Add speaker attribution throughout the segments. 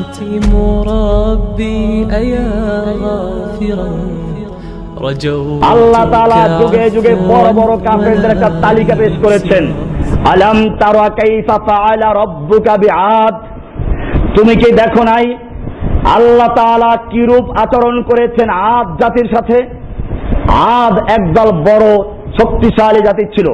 Speaker 1: أنت مربي أيا غافرا
Speaker 2: আল্লাহ তাআলা যুগে যুগে বড় বড় কাফেরদের একটা তালিকা পেশ করেছেন। আলাম তারা কাইফা ফাআলা রাব্বুকা বিআদ, তুমি কি দেখো নাই আল্লাহ তাআলা কিরূপ আচরণ করেছেন আদ জাতির সাথে। আদ একদল বড় শক্তিশালী জাতি ছিল,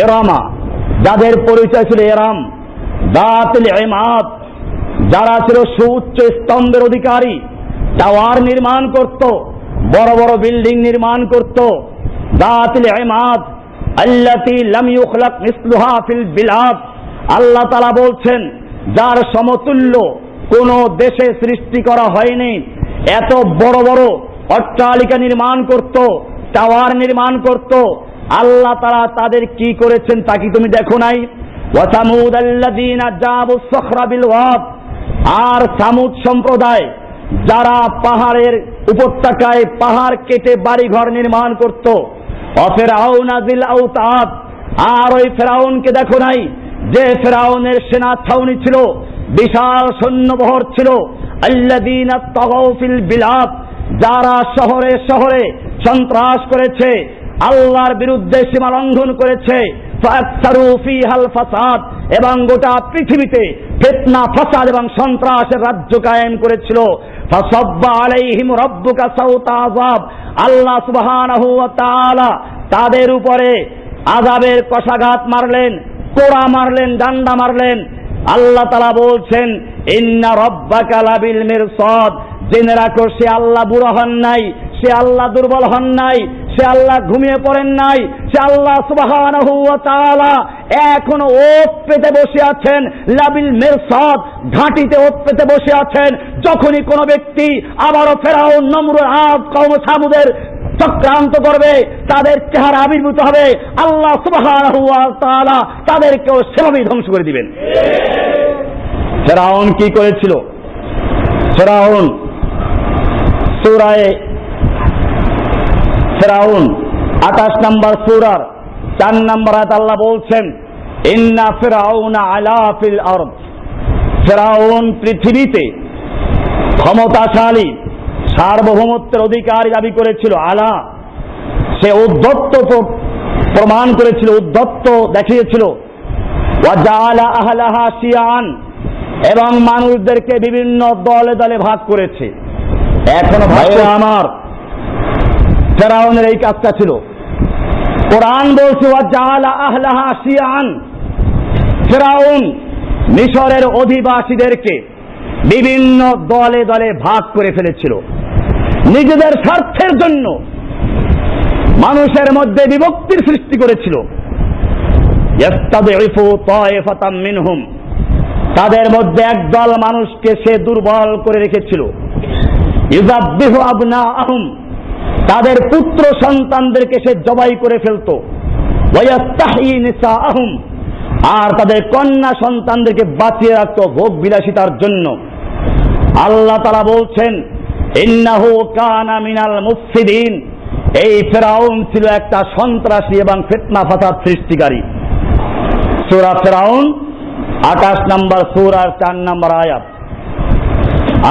Speaker 2: এরামা, যাদের পরিচয় ছিল এরাম দাতুল ইমাদ, যারা ছিল সুউচ্চ স্তম্ভের অধিকারী, টাওয়ার নির্মাণ করত, বড় বড় বিল্ডিং নির্মাণ করত। দাতুল ইমাদ আল্লাতী লাম ইউখলাক মিসলুহা ফিল বিলাদ, আল্লাহ তাআলা বলছেন যার সমতুল্য কোন দেশে সৃষ্টি করা হয়নি। এত বড় বড় অট্টালিকা নির্মাণ করত, টাওয়ার নির্মাণ করত। আল্লাহ তাআলা তাদের কি করেছেন তা কি তুমি দেখো নাই? ওয়া সামুদ আল্লাযীনা জাবু সখরা বিল ওয়াদ, আর সামুদ সম্প্রদায় যারা পাহাড়ের উপত্যকায় পাহাড় কেটে বাড়িঘর নির্মাণ করত। ফিরআউনা যিল আওতাদ, আর ওই ফেরাউনকে দেখো নাই যে ফেরাউনের সেনা ছাউনি ছিল, বিশাল সৈন্যবহর ছিল। আল্লাযীনা তাগাউ ফিল বিলাদ, যারা শহরে শহরে সন্ত্রাস করেছে, আল্লাহর বিরুদ্ধে সীমা লঙ্ঘন করেছে। ফাকসারু ফিহাল ফাসাদ, এবং গোটা পৃথিবীতে ফিতনা ফাসাদ এবং সন্ত্রাসের রাজ্য কায়েম করেছিল। ফাসাব্বা আলাইহিম রাব্বুকা সাওতা আযাব, আল্লাহ সুবহানাহু ওয়া তাআলা তাদের উপরে আযাবের কষাঘাত মারলেন, কোড়া মারলেন, ডান্ডা মারলেন। আল্লাহ তাআলা বলছেন ইন্না রাব্বাকা লাবিল মিরসাদ, জেনে রাখো সে আল্লাহ বুড়ো হন নাই, সে আল্লাহ দুর্বল হন নাই, সে আল্লাহ ঘুমিয়ে পড়েন নাই, সে আল্লাহ সুবহানাহু ওয়া তাআলা এখনো ওত পেতে বসে আছেন। লাবিল মিরসাদ, ঘাঁটিতে ওত পেতে বসে আছেন। যখনই কোনো ব্যক্তি আবারও ফেরাউন, নমরুদ, আদ, কওম সামুদের চক্রান্ত করবে, তাদের চেহারা আবির্ভূত হবে, আল্লাহ সুবহানাহু ওয়া তাআলা তাদেরকেও সেভাবেই ধ্বংস করে দিবেন। ফেরাউন কি করেছিল? ফেরাউন সূরায়ে ফেরাউন 28 নম্বর সূরার 4 নম্বর আয়াত আল্লাহ বলছেন ইন্না ফিরআউনা আলা ফিল আরদ, ফেরাউন পৃথিবীতে ক্ষমতাশালী, সার্বভৌমত্বের অধিকারী দাবি করেছিল। আলা, সে উদ্ধত্ত প্রমাণ করেছিল, উদ্ধত্ত দেখিয়েছিল। ওয়া জাআলা আহলাহা শিয়ান, এবং মানুষদেরকে বিভিন্ন দলে দলে ভাগ করেছে। এখনো ভাইরা আমার, ফেরাউনের এই কাজটা ছিল। কোরআন বলছে ওয়া জাআলা আহলাহা শিয়ান, ফেরাউন মিশরের অধিবাসীদেরকে বিভিন্ন দলে দলে ভাগ করে ফেলেছিল নিজেদের স্বার্থের জন্য, মানুষের মধ্যে বিভক্তির সৃষ্টি করেছিল। ইস্তাদঈফু তায়েফাতাম মিনহুম, তাদের মধ্যে একদল মানুষকে সে দুর্বল করে রেখেছিল। ইযাববিহু আবনাআহুম, তাদের পুত্র সন্তানদেরকে সে জবাই করে ফেলতো। ওয়া ইস্তাহয়ী নিসাআহুম, আর তাদের কন্যা সন্তানদেরকে বাঁচিয়ে রাখতো ভোগ বিলাসিতার জন্য। আল্লাহ তাআলা বলছেন ইন্নাহু কানা মিনাল মুফসিদিন, এই ফেরাউন ছিল একটা সন্ত্রাসী এবং ফিতনা ফাসাদ সৃষ্টিকারী। সূরা ফেরাউন 28 নম্বর সূরার 4 নম্বর আয়াত।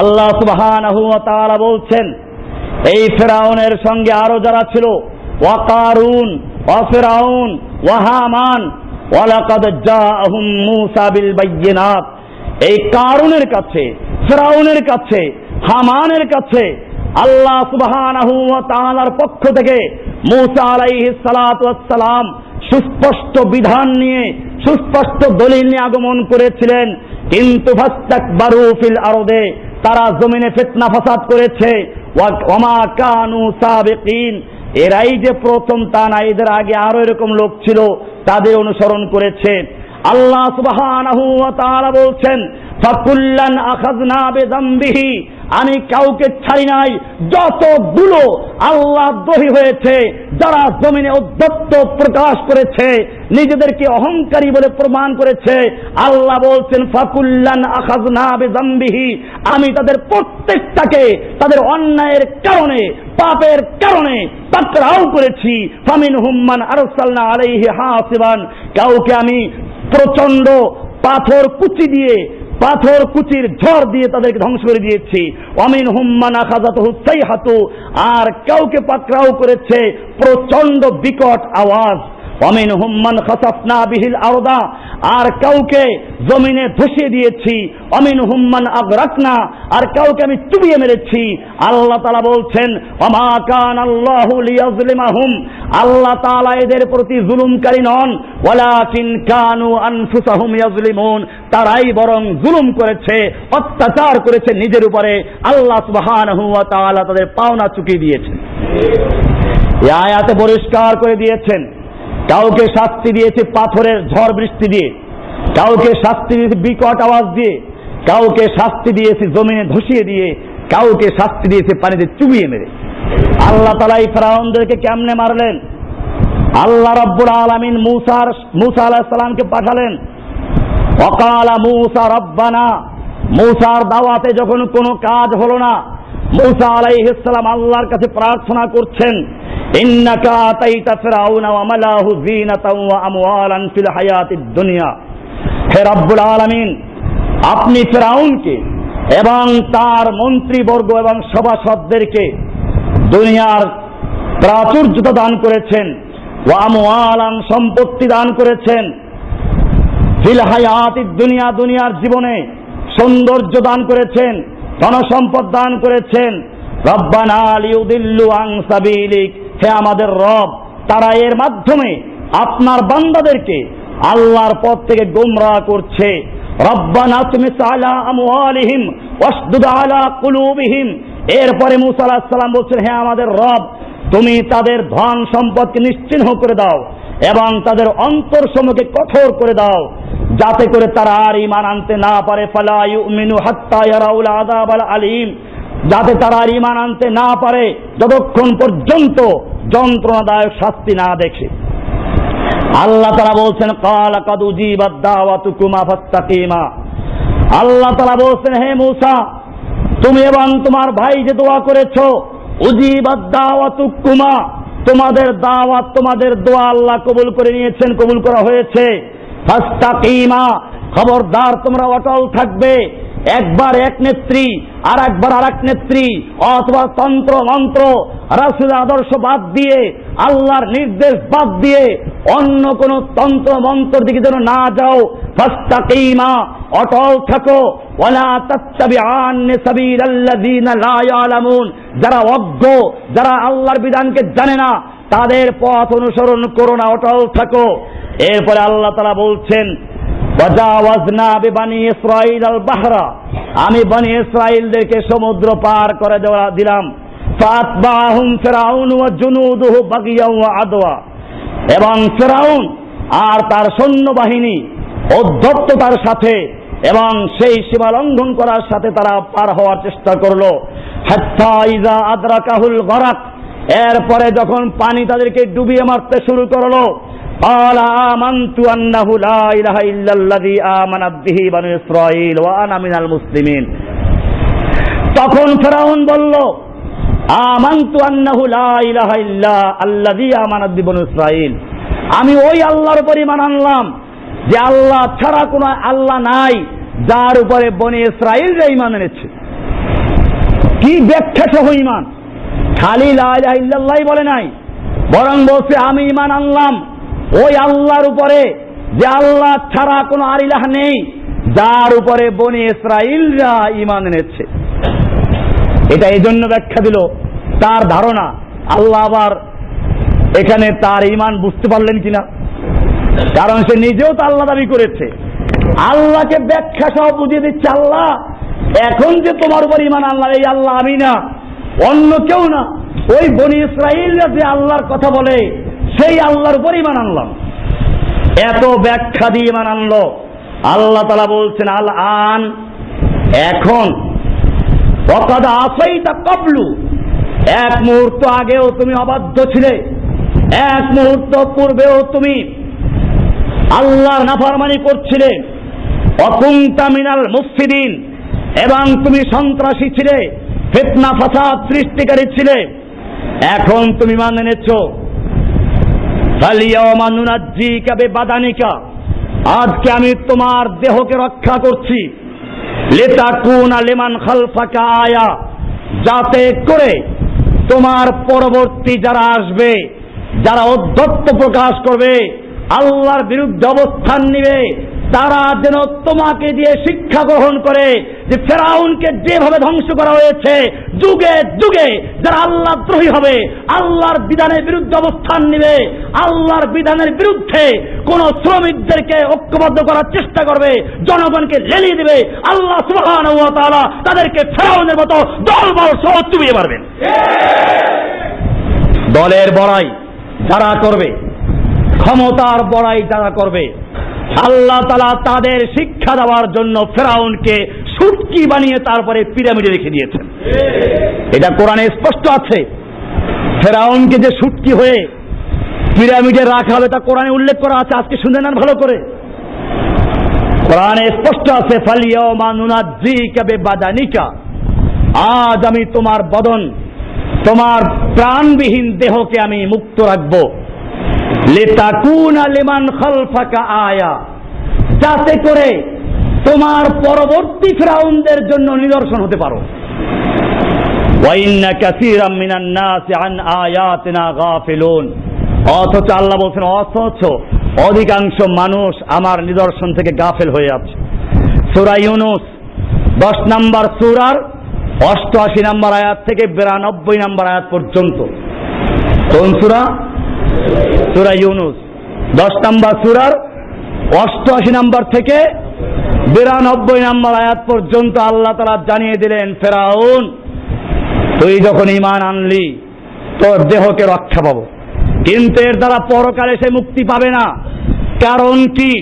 Speaker 2: আল্লাহ সুবহানাহু ওয়া তাআলা বলছেন এই ফেরাউনের সঙ্গে আরো যারা ছিল, ওয়া কারুন ওয়া ফিরাউন ওয়া হামান ওয়া লাকাদ জাআহুম মূসা বিল বায়িনাত, এই কারুনের কাছে, ফিরাউনের কাছে, হামানের কাছে আল্লাহ সুবহানাহু ওয়া তাআলার পক্ষ থেকে মূসা আলাইহিস সালাতু ওয়াস সালাম সুস্পষ্ট বিধান নিয়ে, সুস্পষ্ট দলিল নিয়ে আগমন করেছিলেন। কিন্তু ফাস্তাকবারু ফিল আরদে, তারা জমিনে ফিতনা ফাসাদ করেছে। ওয়া মা কানু সাবিকিন, এরাই যে প্রথম তা না, এদের আগে আরো এরকম লোক ছিল, তাদের অনুসরণ করেছে। আল্লাহ সুবহানাহু ওয়া তাআলা বলছেন ফাকুল্লান আখাযনা বিযামবিহি, আমি কাউকে ছাড়ি নাই। যতগুলো আল্লাহ দ্রোহী হয়েছে, যারা জমিনে উদ্ধত্ত প্রকাশ করেছে, নিজেদেরকে অহংকারী বলে প্রমাণ করেছে, আল্লাহ বলছেন ফাকুল্লান আখাযনা বিযামবিহি, আমি তাদের প্রত্যেকটাকে তাদের অন্যায়ের কারণে, পাপের কারণে পাকড়াও করেছি। ফামিনহুম মান আরসালনা আলাইহি হাসিবান, কাউকে আমি প্রচন্ড পাথর কুচি দিয়ে পাথর কুচির ঝড় দিয়ে তাদেরকে ধ্বংস করে দিয়েছি। ওয়ামিনহুম মান আখাযাতহু সাইহাতু, আর কাউকে পাকড়াও করেছে প্রচন্ড বিকট আওয়াজ। ওয়ামিনহুম মান খাসাফনা বিহিল আরদা, আর কাউকে জমিনে ধসিয়ে দিয়েছি। ওয়ামিনহুম মান আগরাকনা, আর কাউকে আমি চুবিয়ে মেরেছি। আল্লাহ তাআলা বলছেন ওয়ামা কানাল্লাহু লিয়াযলিমাহুম, আল্লাহ তাআলা এদের প্রতি জুলুমকারী নন, ওয়ালাকিন কানু আনফুসাহুম ইয়াযলিমুন, তারাই বরং জুলুম করেছে, অত্যাচার করেছে নিজের উপরে। আল্লাহ সুবহানাহু ওয়া তাআলা তাদের পাওনা চুকিয়ে দিয়েছেন। এই আয়াতে পরিষ্কার করে দিয়েছেন, কাউকে শাস্তি দিয়েছে পাথরের ঝড় বৃষ্টি দিয়ে, কাউকে শাস্তি দিয়েছে বিকট আওয়াজ দিয়ে, কাউকে শাস্তি দিয়েছে জমিনে ধসিয়ে দিয়ে, কাউকে শাস্তি দিয়েছে পানিতে চুবিয়ে মেরে। আল্লাহ তাআলা এই ফিরআউনদেরকে কেমনে মারলেন? আল্লাহ রাব্বুল আলামিন মুসা আলাইহিস সালামকে পাঠালেন। ওয়াকালা মুসা রাব্বানা, মুসার দাওয়াতে যখন কোনো কাজ হলো না, মুসা আলাইহিস সালাম আল্লাহর কাছে প্রার্থনা করছেন, ইন্নাকা আতাইতা ফিরআউনা ওয়া মালাহু যিনাতাও ওয়া আমওয়ালান ফিল হায়াতিদ দুনিয়া। হে রব্বুল আলামিন, আপনি ফিরআউনকে এবং তার মন্ত্রীবর্গ এবং সভাসদদেরকে দুনিয়ার প্রাচুর্যতা দান করেছেন, ওয়া আমওয়ালান সম্পত্তি দান করেছেন, ফিল হায়াতিদ দুনিয়া দুনিয়ার জীবনে সৌন্দর্য দান করেছেন, ধনসম্পদ দান করেছেন। রব্বানা লিউদিল্লু আন সাবিলিক, হে আমাদের রব, তারা এর মাধ্যমে আপনার বান্দাদেরকে আল্লাহর পথ থেকে গোমরাহ করছে। রব্বানা তুমিস আলা আমওয়ালিহিম ওয়াসদুদ আলা কুলুবিহিম। এরপরে মুসা আলাইহিস সালাম বলছেন, হে আমাদের রব, তুমি তাদের ধন সম্পদকে নিশ্চিহ্ন করে দাও এবং তাদের অন্তরসমূহকে কঠোর করে দাও, যাতে করে তারা আর ঈমান আনতে না পারে। ফালা ইউমিনু হাত্তা ইয়ারাউল আযাবাল আলীম, যাতে তারা আর ঈমান আনতে না পারে যতক্ষণ পর্যন্ত যন্ত্রণাদায়ক শাস্তি না দেখে। আল্লাহ তাআলা বলছেন ক্বালা কাদ উজিবাত দাওয়াতুকুমা ফাস্তাকিমা। আল্লাহ তাআলা বলছেন, হে মুসা, তুমি এবং তোমার ভাই যে দোয়া করেছো, উজিবাত দাওয়াতুকুমা, তোমাদের দাওয়াত, তোমাদের দোয়া আল্লাহ কবুল করে নিয়েছেন, কবুল করা হয়েছে। ফাস্তাকিমা, খবরদার তোমরা অটল থাকবে। একবার এক নেত্রী, আর একবার আর এক নেত্রী, অথবা তন্ত্র মন্ত্র রাসূলের আদর্শ বাদ দিয়ে, আল্লাহর নির্দেশ বাদ দিয়ে অন্য কোন তন্ত্র মন্ত্রের দিকে যেন না যাও। ফাস্তাকিমা, অটল থাকো। ওয়ালা তাত্তাবিআন সাবিলাল্লাযিনা লা ইয়ালামুন, যারা অজ্ঞ, যারা আল্লাহর বিধানকে জানে না, তাদের পথ অনুসরণ করো না, অটল থাকো। এরপরে আল্লাহ তাআলা বলছেন ওয়াজাওয়াজনা বিবানি ইসরাঈল আল বাহরা, আমি বনি ইসরাঈলদেরকে সমুদ্র পার করে দিলাম। ফাতবাহুম ফিরআউন ওয়া জুনুদুহু বাগিয়াও ওয়া আদওয়া, এবং ফিরআউন আর তার সৈন্যবাহিনী অধ্যত্ততার সাথে এবং সেই সীমা লঙ্ঘন করার সাথে তারা পার হওয়ার চেষ্টা করলো। হাত্তা ইযা আদরাকাহুল গরাক, এরপরে যখন পানি তাদেরকে ডুবিয়ে মারতে শুরু করলো, ক্বালা আমানতু আন্নাহু লা ইলাহা ইল্লাল্লাযী আমানাত বিহি বানু ইসরাঈল ওয়া আনা মিনাল মুসলিমিন। তখন ফিরআউন বলল, আমানতু আন্নাহু লা ইলাহা ইল্লা আল্লাযী আমানাত বিহি বানু ইসরাঈল, আমি ওই আল্লাহর উপর ঈমান আনলাম যে আল্লাহ ছাড়া কোনো আল্লাহ নাই, যার উপরে বনি ইসরাঈলরা ঈমান এনেছে। কি ব্যাখ্যা সহ ঈমান! খালি লা ইলাহা ইল্লাল্লাহ বলে নাই, বরং বলছে আমি ঈমান আনলাম ওই আল্লাহর উপরে যে আল্লাহ ছাড়া কোনো আর ইলাহ নেই, যার উপরে বনি ইসরাঈলরা ঈমান এনেছে। এটা এই জন্য ব্যাখ্যা দিল, তার ধারণা আল্লাহ আবার এখানে তার ঈমান বুঝতে পারলেন কিনা, কারণ সে নিজেও তো আল্লাহ দাবি করেছে। আল্লাহকে ব্যাখ্যা সহ বুঝিয়ে দিচ্ছে, আল্লাহ এখন যে তোমার উপর ঈমান আনলাম, এই আল্লাহ আমি না, অন্য কেউ না, ওই বনি ইসরাঈলরা যে আল্লাহর কথা বলে সেই আল্লাহর উপর ঈমান আনলাম। এত ব্যাখ্যা দিয়ে ঈমান আনলো। আল্লাহ তাআলা বলছেন আল আন, এখন, ওয়াকাদ আসাইতা ক্বাবলু, এক মুহূর্ত আগেও তুমি অবাধ্য ছিলে, এক মুহূর্ত পূর্বেও তুমি আল্লাহর নাফরমানি করছিলে। ওয়াকুনতা মিনাল মুফসিদিন, এবং তুমি সন্ত্রাসী ছিলে, ফিতনা ফাসাদ সৃষ্টিকারী ছিলে। এখন তুমি ঈমান এনেছো। ফালিয়াওমা নুনাজ্জিকা বিবাদানিকা, আজকে আমি তোমার দেহকে রক্ষা করছি, লিতাকুনা লিমান খালফাকা আয়া, যাতে করে তোমার পরবর্তী যারা আসবে, যারা ঔদ্ধত্য প্রকাশ করবে, আল্লাহর বিরুদ্ধে অবস্থান নিবে, তারা যেন তোমাকে দিয়ে শিক্ষা গ্রহণ করে যে ফেরাউনকে যেভাবে ধ্বংস করা হয়েছে, যুগে যুগে যারা আল্লাহ দ্রোহী হবে, আল্লাহর বিধানের বিরুদ্ধে অবস্থান নিবে, আল্লাহর বিধানের বিরুদ্ধে কোন শ্রমিকদেরকে ঐক্যবদ্ধ করার চেষ্টা করবে, জনগণকে লেলিয়ে দিবে, আল্লাহ সুবহানাহু ওয়া তাআলা তাদেরকে ফেরাউনের মতো দলবল সহ চুবিয়ে মারবেন। দলের বড়াই যারা করবে, ক্ষমতার বড়াই যারা করবে, আল্লাহ তাআলা তাদের শিক্ষা দেওয়ার জন্য ফেরাউনকে সুটকি বানিয়ে তারপরে পিরামিডে রেখে দিয়েছেন। এটা কোরআনে স্পষ্ট আছে। ফেরাউনকে যে সুটকি হয়ে পিরামিডে রাখা হবে তা কোরআনে উল্লেখ করা আছে। আজকে শুনে নেন ভালো করে, কোরআনে স্পষ্ট আছে, ফালিয়াউমা নুনাজ্জিকা বিবাদানিকা, আজ আমি তোমার বদন, তোমার প্রাণবিহীন দেহকে আমি মুক্ত রাখবো, লিতাকুনা লিমান খালফাকা আয়া, যাতে করে তোমার পরবর্তী ফিরাউনদের জন্য নিদর্শন হতে পারো। ওয়া ইন্না কাসীরাম মিনান নাসি আন আয়াতিনা গাফিলুন, অথচ আল্লাহ বলছেন অথচ অধিকাংশ মানুষ আমার নিদর্শন থেকে গাফেল হয়ে আছে। সূরা ইউনূস 10 নম্বর সূরার 88 নম্বর আয়াত থেকে 92 নম্বর আয়াত পর্যন্ত। কোন সূরা? সূরা ইউনূস 10 নম্বর সূরার 88 নম্বর থেকে 92 নম্বর আয়াত পর্যন্ত আল্লাহ তাআলা জানিয়ে দিলেন, ফেরাউন তুই যখন ঈমান আনলি তোর দেহকে রক্ষা পাবো, কিন্তু এর দ্বারা পরকালে সে মুক্তি পাবে না। কারণ কি?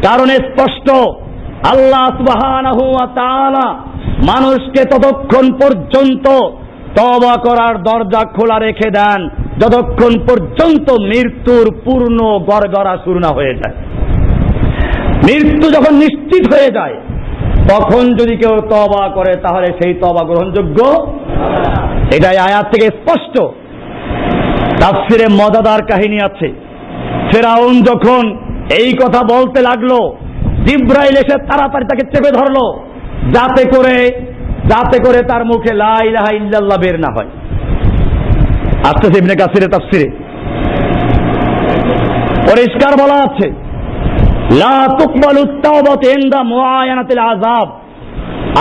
Speaker 2: কারণ স্পষ্ট, আল্লাহ সুবহানাহু ওয়া তাআলা মানুষকে ততক্ষণ পর্যন্ত তওবা করার দরজা খোলা রেখে দেন যতক্ষণ পর্যন্ত মৃত্যুর পূর্ণ গড়গড়া শুরু না হয়ে যায়। মৃত্যু যখন নিশ্চিত হয়ে যায় তখন যদি কেউ তওবা করে তাহলে সেই তওবা গ্রহণযোগ্য। এটাই আয়াত থেকে স্পষ্ট। তাফসিরে মজাদার কাহিনী আছে। ফেরাউন যখন এই কথা বলতে লাগলো, জিব্রাইল এসে তাড়াতাড়ি তাকে চেপে ধরলো যাতে করে তার মুখে লা ইলাহা ইল্লাল্লাহ বের না হয়। আসতেছে ইবনে কাসিরের তাফসিরে পরিষ্কার বলা আছে, লা তুকবালু তাওবাতু ইনদা মুআয়ানাতিল আযাব,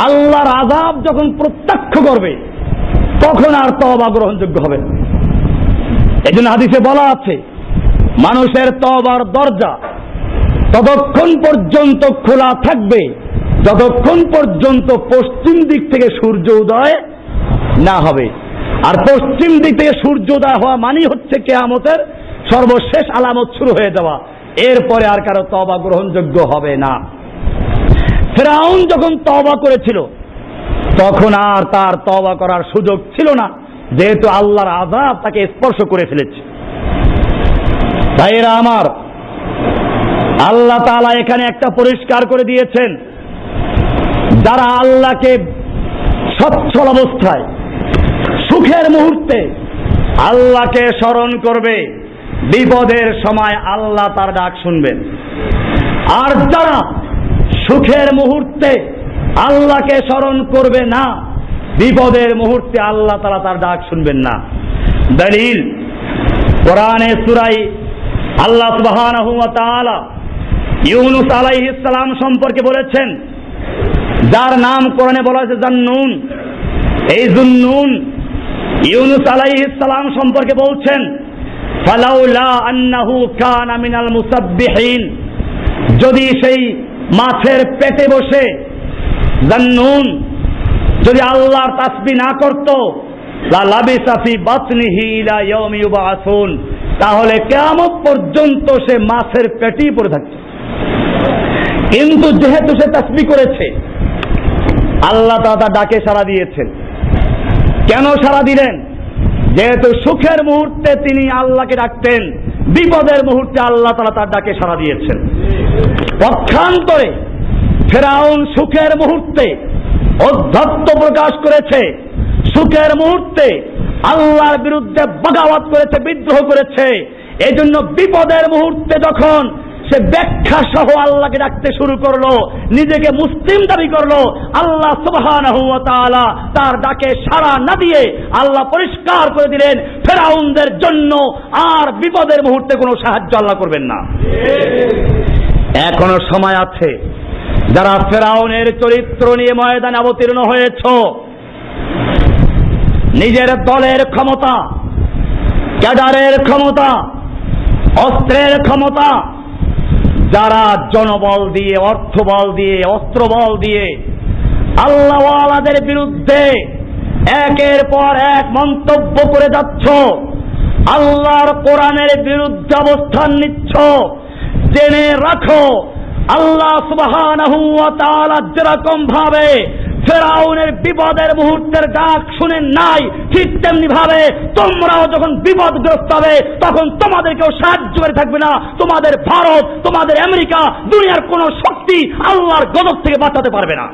Speaker 2: আল্লাহর আযাব যখন প্রত্যক্ষ করবে তখন আর তওবা গ্রহণযোগ্য হবে না। এজন্য হাদিসে বলা আছে, মানুষের তওবার দরজা ততক্ষণ পর্যন্ত খোলা থাকবে যতক্ষণ পর্যন্ত পশ্চিম দিক থেকে সূর্য উদয় না হবে। আর পশ্চিম দিক থেকে সূর্য উদয় হওয়া মানে হচ্ছে কিয়ামতের সর্বশেষ আলামত শুরু হয়ে যাওয়া। এরপরে আর কারো তওবা গ্রহণযোগ্য হবে না। ফিরআউন যখন তওবা করেছিল তখন আর তার তওবা করার সুযোগ ছিল না, যেহেতু আল্লাহর আযাব তাকে স্পর্শ করে ফেলেছে। ভাইয়েরা আমার, আল্লাহ তাআলা এখানে একটা পরিষ্কার করে দিয়েছেন, যারা আল্লাহকে সচ্ছল অবস্থায় সুখের মুহূর্তে আল্লাহকে স্মরণ করবে, বিপদের সময় আল্লাহ তার ডাক শুনবেন। আর যারা সুখের মুহূর্তে আল্লাহকে স্মরণ করবে না, বিপদের মুহূর্তে আল্লাহ তাআলা তার ডাক শুনবেন না। দলিল, কোরআনে সূরা আল্লাহ সুবহানাহু ওয়া তাআলা ইউনূস আলাইহিস সালাম সম্পর্কে বলেছেন, যার নাম কোরআনে বলা হয়েছে জান্নুন। এই জুন্নুন ইউনূস আলাইহিস সালাম সম্পর্কে বলছেন, ফালাউলা আন্নাহু কানা মিনাল মুসাব্বিহিন, যদি সেই মাছের পেটে বসে জান্নুন যদি আল্লাহর তাসবিহ না করত, লা লাবিসা ফি বাতনিহি ইলা ইয়াউমি ইউবআসুন, তাহলে কিয়ামত পর্যন্ত সে মাছের পেটেই পড়ে থাকত। কিন্তু যেহেতু সে তাসবিহ করেছে, আল্লাহ তাআলা ডাকে সাড়া দিয়েছেন। কেন সাড়া দিলেন? যেহেতু সুখের মুহূর্তে তিনি আল্লাহকে ডাকতেন, বিপদের মুহূর্তে আল্লাহ তাআলা তার ডাকে সাড়া দিয়েছেন। পক্ষান্তরে ফিরআউন সুখের মুহূর্তে অধ্যত্ব প্রকাশ করেছে, সুখের মুহূর্তে আল্লাহর বিরুদ্ধে বগাওয়াত করেছে, বিদ্রোহ করেছে। এজন্য বিপদের মুহূর্তে যখন সে ব্যাখ্যা সহ আল্লাহকে ডাকতে শুরু করলো, নিজেকে মুসলিম দাবি করলো। আল্লাহ সুবহানাহু ওয়া তাআলা তার ডাকে সাড়া না দিয়ে আল্লাহ পরিষ্কার করে দিলেন, ফেরাউনদের জন্য আর বিপদের মুহূর্তে কোনো সাহায্য আল্লাহ করবেন না। এখনো সময় আছে, যারা ফেরাউনের চরিত্র নিয়ে ময়দানে অবতীর্ণ হয়েছ, নিজের দলের ক্ষমতা, ক্যাডারের ক্ষমতা, অস্ত্রের ক্ষমতা, যারা জনবল দিয়ে, অর্থবল দিয়ে, অস্ত্রবল দিয়ে আল্লাহওয়ালাদের বিরুদ্ধে একের পর এক মন্তব্য করে যাচ্ছ, আল্লাহর কোরআনের বিরুদ্ধে অবস্থান নিচ্ছ, জেনে রাখো আল্লাহ সুবহানাহু ওয়া তাআলা যেরকম ভাবে ফেরাউনের বিপদের মুহূর্তের ডাক শুনেন নাই, ঠিক তেমনি ভাবে তোমরাও যখন বিপদগ্রস্ত হবে তখন তোমাদের কেউ সাহায্য করে থাকবে না। তোমাদের ভারত, তোমাদের আমেরিকা, দুনিয়ার কোন শক্তি আল্লাহর গজব থেকে বাঁচাতে পারবে না।